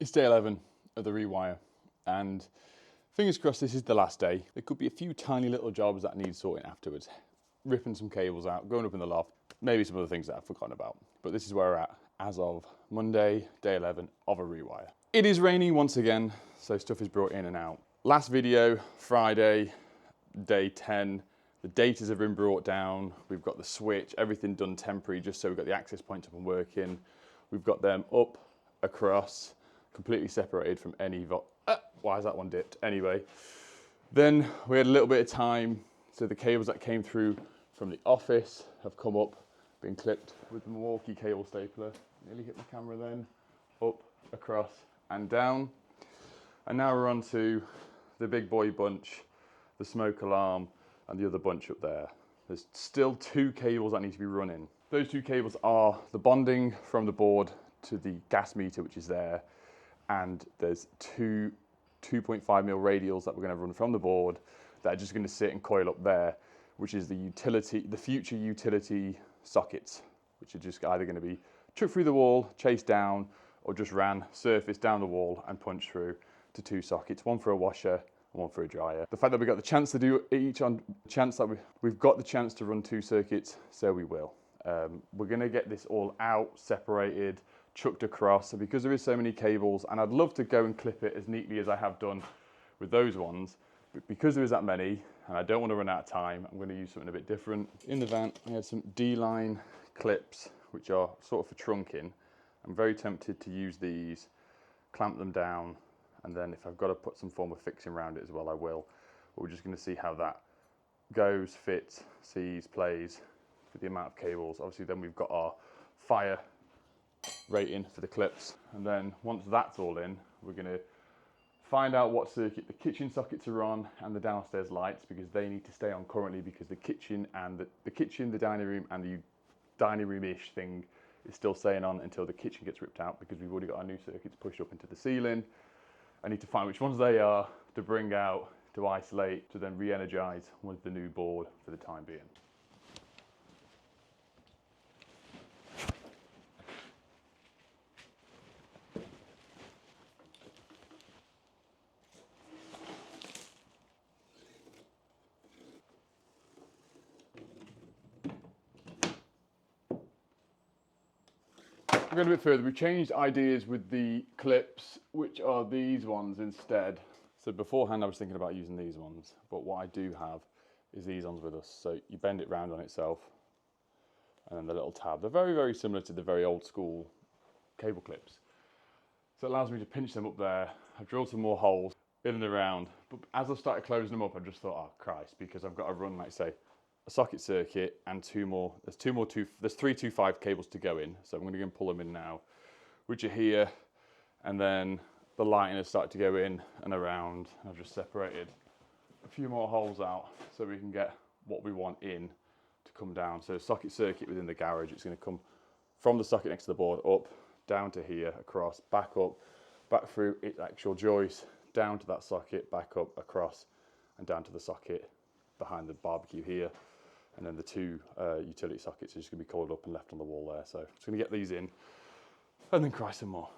It's day 11 of the Rewire, and fingers crossed this is the last day. There could be a few tiny little jobs that need sorting afterwards. Ripping some cables out, going up in the loft, maybe some other things that I've forgotten about. But this is where we're at as of Monday, day 11 of a Rewire. It is raining once again, so stuff is brought in and out. Last video, Friday, day 10, the datas have been brought down. We've got the switch, everything done temporary, just so we've got the access points up and working. We've got them up, across, completely separated from any why is that one dipped? Anyway, then we had a little bit of time, so the cables that came through from the office have come up, been clipped with the Milwaukee cable stapler. Nearly hit my camera then. Up, across, and down. And now we're on to the big boy bunch, the smoke alarm, and the other bunch up there. There's still two cables that need to be running. Those two cables are the bonding from the board to the gas meter, which is there, and there's two 2.5mm radials that we're going to run from the board that are just going to sit and coil up there, which is the future utility sockets, which are just either going to be chucked through the wall, chased down, or just ran surface down the wall and punched through to two sockets, one for a washer and one for a dryer. The fact that we got the chance to do each on chance that we've got the chance to run two circuits, so we will. We're going to get this all out, separated, chucked across, so because there is so many cables, and I'd love to go and clip it as neatly as I have done with those ones, but because there is that many and I don't want to run out of time, I'm going to use something a bit different. In the van I had some D-line clips which are sort of for trunking. I'm very tempted to use these, clamp them down, and then if I've got to put some form of fixing around it as well, I will. But we're just going to see how that goes, fits, sees, plays for the amount of cables. Obviously then we've got our fire rating for the clips, and then once that's all in, we're going to find out what circuit the kitchen sockets are on and the downstairs lights, because they need to stay on currently, because the kitchen, the dining room, and the dining room-ish thing is still staying on until the kitchen gets ripped out, because we've already got our new circuits pushed up into the ceiling. I need to find which ones they are to bring out, to isolate, to then re-energize with the new board for the time being. We're going a bit further. We've changed ideas with the clips, which are these ones instead. So beforehand I was thinking about using these ones, but what I do have is these ones with us. So you bend it round on itself, and then the little tab. They're very, very similar to the very old school cable clips. So it allows me to pinch them up there. I've drilled some more holes in and around, but as I started closing them up, I just thought, oh Christ, because I've got to run, like say, a socket circuit and there's three 2.5 cables to go in, so I'm going to go and pull them in now, which are here, and then the lighting has started to go in and around. I've just separated a few more holes out so we can get what we want in to come down. So socket circuit within the garage, it's going to come from the socket next to the board up, down to here, across, back up, back through its actual joist, down to that socket, back up, across, and down to the socket behind the barbecue here. And then the two utility sockets are just going to be coiled up and left on the wall there. So I'm just going to get these in and then cry some more.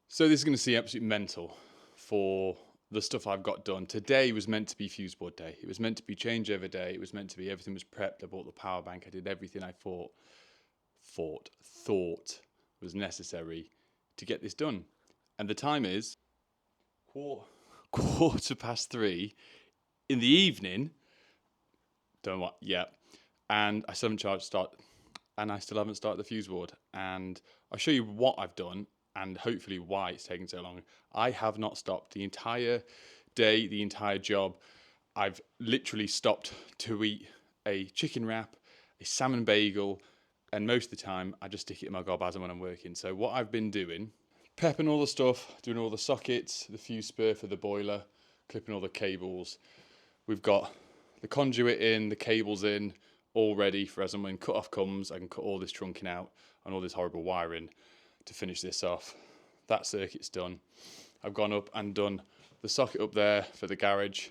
So this is going to seem absolutely mental for the stuff I've got done. Today was meant to be fuse board day. It was meant to be changeover day. It was meant to be everything was prepped. I bought the power bank. I did everything I thought was necessary to get this done. And the time is quarter past 3 in the evening. Don't know what, yeah. And I still haven't started the fuse board. And I'll show you what I've done and hopefully why it's taken so long. I have not stopped the entire day, the entire job. I've literally stopped to eat a chicken wrap, a salmon bagel, and most of the time I just stick it in my gob as and when I'm working. So what I've been doing, prepping all the stuff, doing all the sockets, the fuse spur for the boiler, clipping all the cables. We've got the conduit in, the cables in, all ready for as and when cut-off comes. I can cut all this trunking out and all this horrible wiring to finish this off. That circuit's done. I've gone up and done the socket up there for the garage,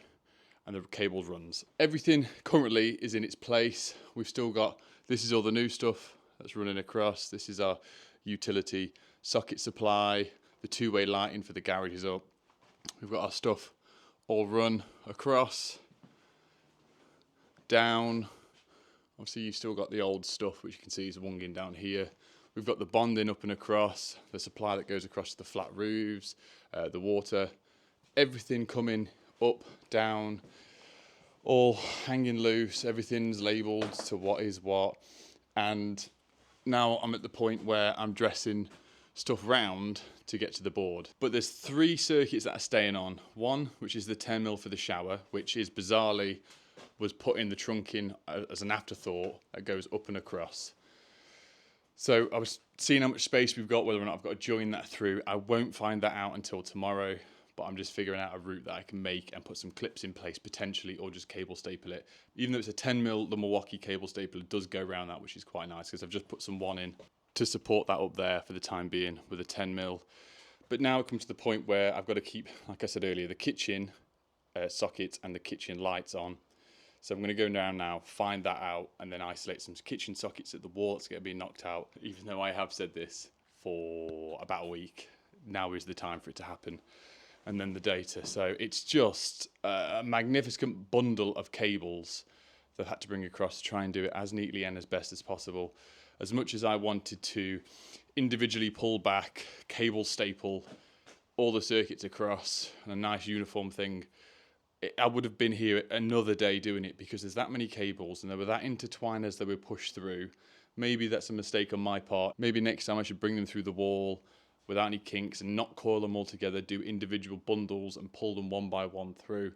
and the cable runs. Everything currently is in its place. We've still got, this is all the new stuff that's running across. This is our utility socket supply, The two-way lighting for the garage is up. We've got our stuff all run across, down. Obviously you've still got the old stuff, which you can see is wunging down here. We've got the bonding up and across, the supply that goes across the flat roofs, the water, everything coming up, down, all hanging loose, everything's labelled to what is what. And now I'm at the point where I'm dressing stuff round to get to the board. But there's 3 circuits that are staying on. One, which is the 10mm for the shower, which is bizarrely was put in the trunking as an afterthought that goes up and across. So I was seeing how much space we've got, whether or not I've got to join that through. I won't find that out until tomorrow, but I'm just figuring out a route that I can make and put some clips in place potentially, or just cable staple it. Even though it's a 10mm, the Milwaukee cable stapler does go around that, which is quite nice because I've just put some 1 in to support that up there for the time being with a 10mm. But now it comes to the point where I've got to keep, like I said earlier, the kitchen sockets and the kitchen lights on. So I'm going to go down now, find that out, and then isolate some kitchen sockets at the wall that's going to be knocked out. Even though I have said this for about a week, now is the time for it to happen. And then the data. So it's just a magnificent bundle of cables that I've had to bring across to try and do it as neatly and as best as possible. As much as I wanted to individually pull back, cable staple all the circuits across, and a nice uniform thing, I would have been here another day doing it because there's that many cables and they were that intertwined as they were pushed through. Maybe that's a mistake on my part. Maybe next time I should bring them through the wall without any kinks and not coil them all together, do individual bundles and pull them one by one through.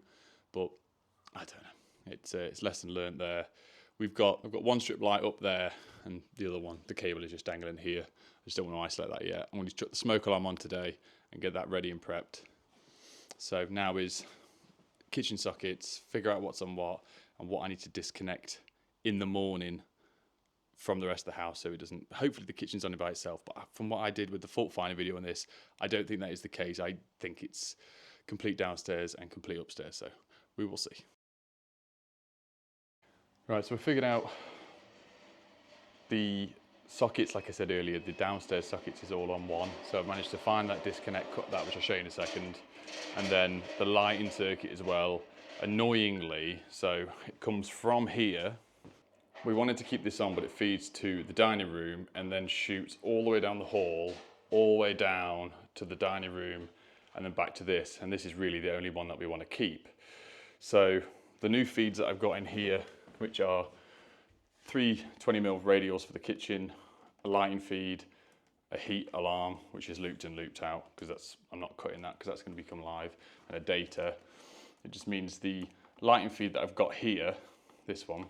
But I don't know. It's lesson learned there. I've got 1 strip light up there and the other one, the cable is just dangling here. I just don't want to isolate that yet. I'm going to chuck the smoke alarm on today and get that ready and prepped. So now is kitchen sockets, figure out what's on what and what I need to disconnect in the morning from the rest of the house so it doesn't, hopefully the kitchen's on it by itself, but from what I did with the fault finding video on this, I don't think that is the case. I think it's complete downstairs and complete upstairs, so we will see. Right, so we figured out the sockets, like I said earlier, the downstairs sockets is all on 1, so I've managed to find that disconnect, cut that, which I'll show you in a second, and then the lighting circuit as well, annoyingly, so it comes from here. We wanted to keep this on, but it feeds to the dining room and then shoots all the way down the hall, all the way down to the dining room, and then back to this, and this is really the only one that we want to keep. So the new feeds that I've got in here, which are 3 20mm radials for the kitchen, a lighting feed, a heat alarm, which is looped in, looped out, because I'm not cutting that because that's going to become live, and a data. It just means the lighting feed that I've got here, this one,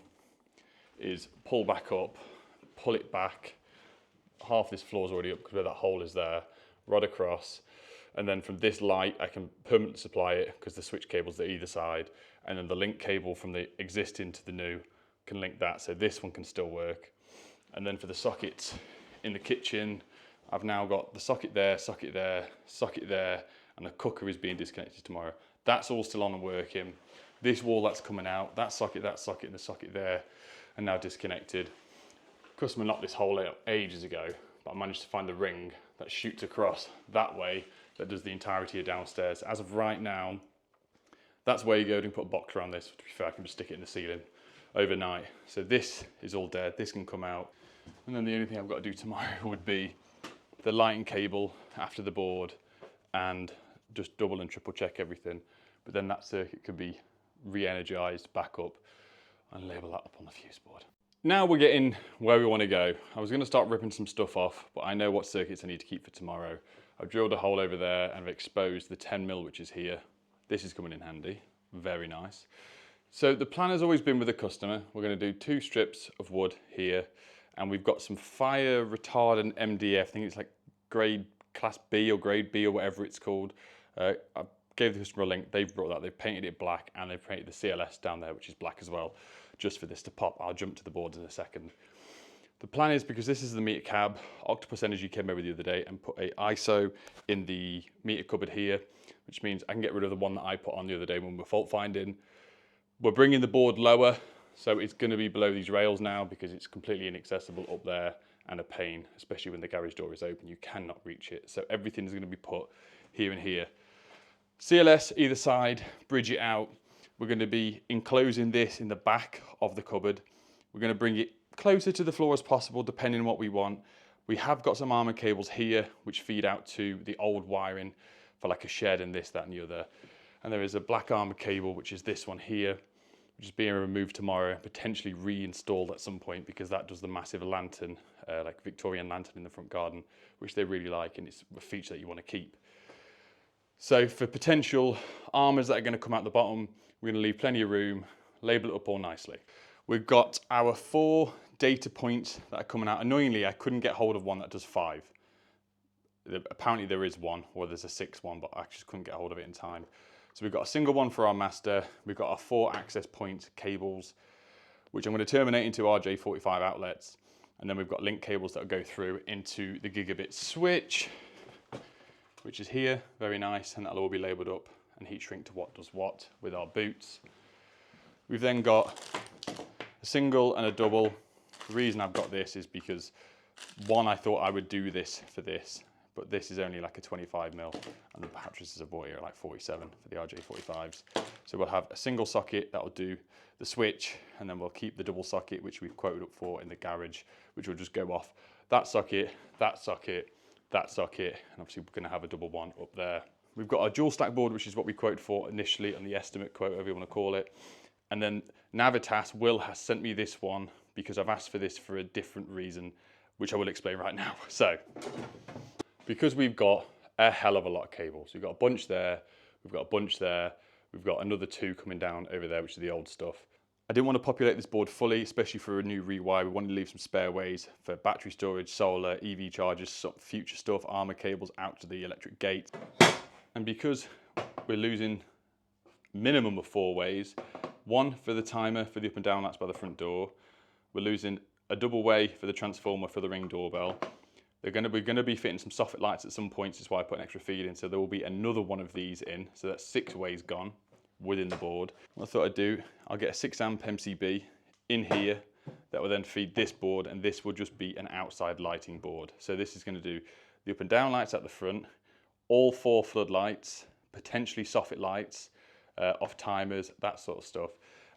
is pull back up, pull it back. Half this floor is already up because where that hole is there, rod across, and then from this light I can permanently supply it because the switch cable's at either side, and then the link cable from the existing to the new can link that, so this one can still work. And then for the sockets in the kitchen, I've now got the socket there, socket there, socket there, and the cooker is being disconnected tomorrow. That's all still on and working. This wall that's coming out, that socket, and the socket there are now disconnected. Customer knocked this hole out ages ago, but I managed to find the ring that shoots across that way that does the entirety of downstairs. As of right now, that's where you go and put a box around this. To be fair, I can just stick it in the ceiling overnight. So this is all dead, this can come out. And then the only thing I've got to do tomorrow would be the lighting cable after the board and just double and triple check everything. But then that circuit could be re-energized back up and label that up on the fuse board. Now we're getting where we want to go. I was going to start ripping some stuff off, but I know what circuits I need to keep for tomorrow. I've drilled a hole over there and I've exposed the 10mm, which is here. This is coming in handy, very nice. So the plan has always been with the customer. We're going to do 2 strips of wood here, and we've got some fire retardant MDF. I think it's like grade class B or grade B or whatever it's called. I gave the customer a link. They've brought that. They've painted it black, and they've painted the CLS down there, which is black as well, just for this to pop. I'll jump to the boards in a second. The plan is, because this is the meter cab, Octopus Energy came over the other day and put a ISO in the meter cupboard here, which means I can get rid of the one that I put on the other day when we're fault finding. We're bringing the board lower, so it's going to be below these rails now because it's completely inaccessible up there, and a pain, especially when the garage door is open. You cannot reach it. So everything is going to be put here and here. CLS either side, bridge it out. We're going to be enclosing this in the back of the cupboard. We're going to bring it closer to the floor as possible, depending on what we want. We have got some armoured cables here, which feed out to the old wiring for like a shed and this, that and the other. And there is a black armoured cable, which is this one here, which is being removed tomorrow and potentially reinstalled at some point, because that does the massive lantern, like Victorian lantern in the front garden, which they really like, and it's a feature that you want to keep. So for potential armours that are going to come out the bottom, we're going to leave plenty of room, label it up all nicely. We've got our 4 data points that are coming out. Annoyingly, I couldn't get hold of one that does 5. Apparently there is one, or there's a 6th one, but I just couldn't get hold of it in time. So we've got a single one for our master. We've got our 4 access point cables, which I'm going to terminate into RJ45 outlets. And then we've got link cables that will go through into the gigabit switch, which is here, very nice, and that'll all be labelled up and heat shrink to what does what with our boots. We've then got a single and a double. The reason I've got this is because, one, I thought I would do this for this, but this is only like a 25mm, and the mattresses are bought here at like 47 for the RJ45s. So we'll have a single socket that'll do the switch, and then we'll keep the double socket, which we've quoted up for in the garage, which will just go off that socket, that socket, that socket, and obviously we're going to have a double one up there. We've got our dual stack board, which is what we quoted for initially on the estimate quote, whatever you want to call it. And then Navitas, Will has sent me this one because I've asked for this for a different reason, which I will explain right now. So, because we've got a hell of a lot of cables, we've got a bunch there, we've got a bunch there, we've got another 2 coming down over there, which is the old stuff. I didn't want to populate this board fully, especially for a new rewire. We wanted to leave some spare ways for battery storage, solar, EV chargers, some future stuff, armor cables out to the electric gate. And because we're losing minimum of 4 ways, 1 for the timer for the up and down lights by the front door, we're losing a double way for the transformer for the Ring doorbell. We're going to be fitting some soffit lights at some points, that's why I put an extra feed in, so there will be another one of these in, so that's 6 ways gone within the board. What I thought I'd do, I'll get a 6 amp MCB in here that will then feed this board, and this will just be an outside lighting board. So this is going to do the up and down lights at the front, all 4 floodlights, potentially soffit lights, off timers, that sort of stuff.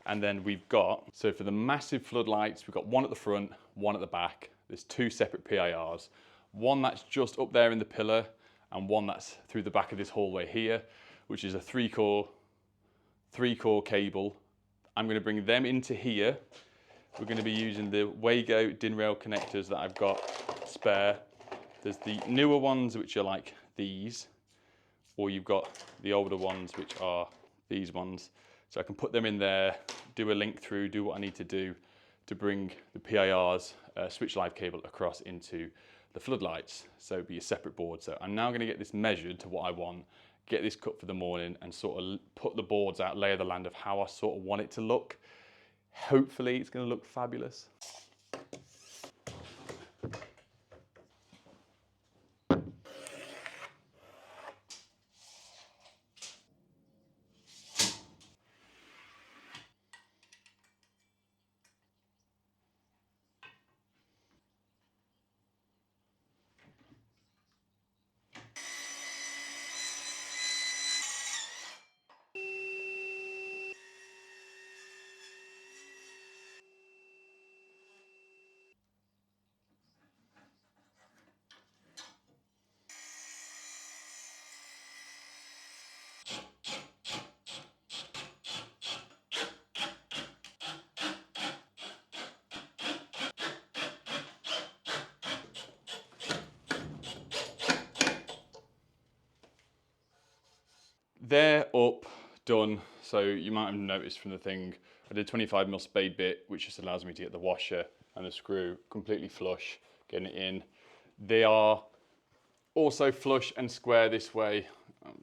And then we've got, so for the massive floodlights, we've got 1 at the front, 1 at the back. There's 2 separate PIRs. 1 that's just up there in the pillar, and 1 that's through the back of this hallway here, which is a 3-core cable. I'm going to bring them into here. We're going to be using the Wago DIN rail connectors that I've got spare. There's the newer ones, which are like these, or you've got the older ones, which are these ones. So I can put them in there, do a link through, do what I need to do to bring the PIR's switch live cable across into the floodlights. So it'd be a separate board. So I'm now going to get this measured to what I want, get this cut for the morning, and sort of put the boards out, lay of the land of how I sort of want it to look. Hopefully it's going to look fabulous. They're up, done. So you might have noticed from the thing, I did 25mm spade bit, which just allows me to get the washer and the screw completely flush, getting it in. They are also flush and square this way.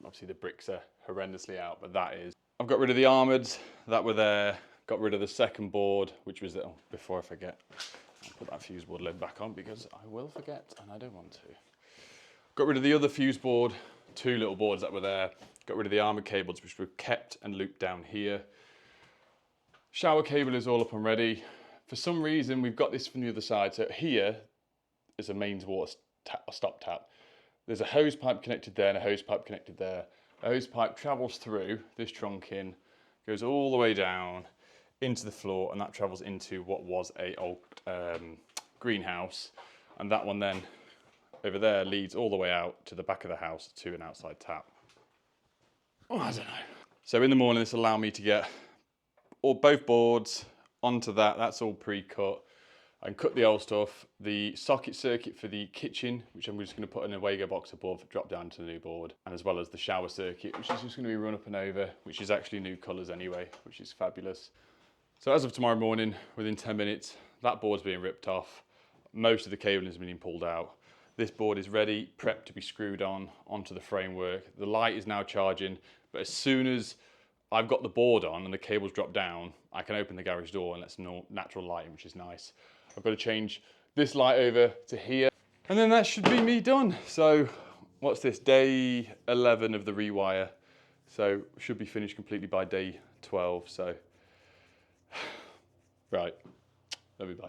Obviously the bricks are horrendously out, but that is. I've got rid of the armoured that were there, got rid of the second board, which was, oh, before I forget, I'll put that fuse board lid back on because I will forget and I don't want to. Got rid of the other fuse board, 2 little boards that were there. Got rid of the armoured cables, which were kept and looped down here. Shower cable is all up and ready. For some reason, we've got this from the other side. So here, is a mains water stop tap. There's a hose pipe connected there and a hose pipe connected there. A hose pipe travels through this trunking, goes all the way down into the floor, and that travels into what was a old greenhouse. And that one then over there leads all the way out to the back of the house to an outside tap. Oh, I don't know. So in the morning, this will allow me to get both boards onto that. That's all pre-cut. I can cut the old stuff. The socket circuit for the kitchen, which I'm just going to put in a Wago box above, drop down to the new board, and as well as the shower circuit, which is just going to be run up and over, which is actually new colours anyway, which is fabulous. So as of tomorrow morning, within 10 minutes, that board's being ripped off. Most of the cabling has been pulled out. This board is ready, prepped to be screwed onto the framework. The light is now charging, but as soon as I've got the board on and the cables drop down, I can open the garage door and let some natural lighting, which is nice. I've got to change this light over to here, and then that should be me done. So what's this, day 11 of the rewire. So should be finished completely by day 12. So, right, love you, bye.